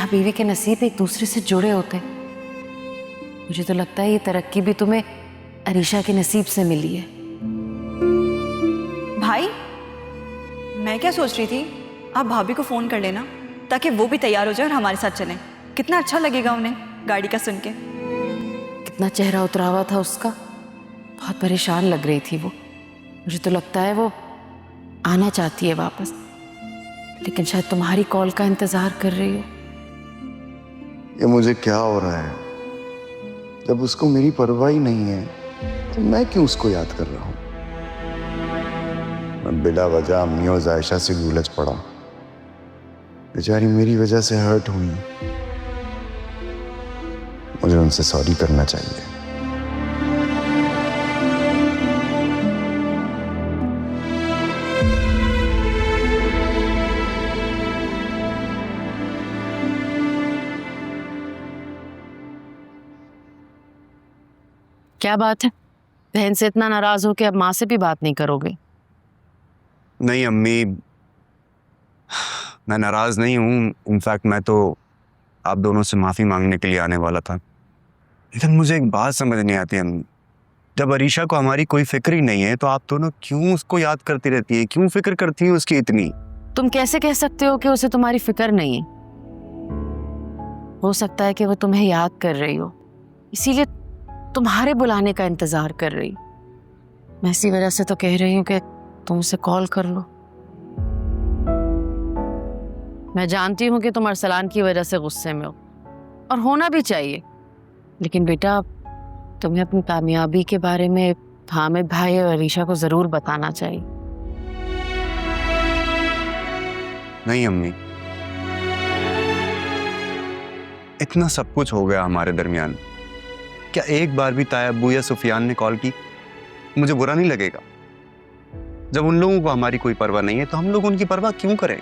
मियाँ बीवी के नसीब एक दूसरे से जुड़े होते। मुझे तो लगता है ये तरक्की भी तुम्हें अरीशा के नसीब से मिली है। भाई, मैं क्या सोच रही थी, आप भाभी को फोन कर लेना ताकि वो भी तैयार हो जाए और हमारे साथ चलें। कितना अच्छा लगेगा उन्हें गाड़ी का सुन के। कितना चेहरा उतरा हुआ था उसका, बहुत परेशान लग रही थी वो। मुझे तो लगता है वो आना चाहती है वापस, लेकिन शायद तुम्हारी कॉल का इंतजार कर रही हो। ये मुझे क्या हो रहा है? जब उसको मेरी परवाह ही नहीं है तो मैं क्यों उसको याद कर रहा हूं? मैं बिला वजह अम्मी और जायशा से उलझ पड़ा। बेचारी मेरी वजह से हर्ट हुई। मुझे उनसे सॉरी करना चाहिए। क्या बात है, बहन से इतना नाराज हो के अब माँ से भी बात नहीं करोगे? नहीं अम्मी, मैं नाराज नहीं हूँ। इनफैक्ट मैं तो आप दोनों से माफी मांगने के लिए आने वाला था। लेकिन मुझे एक बात समझ नहीं आती अम्मी, जब अरीशा को हमारी कोई फिक्र ही नहीं है तो आप दोनों क्यों उसको याद करती रहती है? क्यों फिक्र करती है उसकी इतनी? तुम कैसे कह सकते हो कि उसे तुम्हारी फिक्र नहीं है? हो सकता है कि वो तुम्हें याद कर रही हो, इसीलिए तुम्हारे बुलाने का इंतजार कर रही। मैं इसी वजह से तो कह रही हूँ कि तुम उसे कॉल कर लो। मैं जानती हूँ कि तुम अरसलान की वजह से गुस्से में हो, और होना भी चाहिए, लेकिन बेटा तुम्हें अपनी कामयाबी के बारे में हामिद भाई और अरीशा को जरूर बताना चाहिए। नहीं अम्मी, इतना सब कुछ हो गया हमारे दरमियान, क्या एक बार भी ताया अब्बू या सुफियान ने कॉल की? मुझे बुरा नहीं लगेगा। जब उन लोगों को हमारी कोई परवाह नहीं है तो हम लोग उनकी परवाह क्यों करें?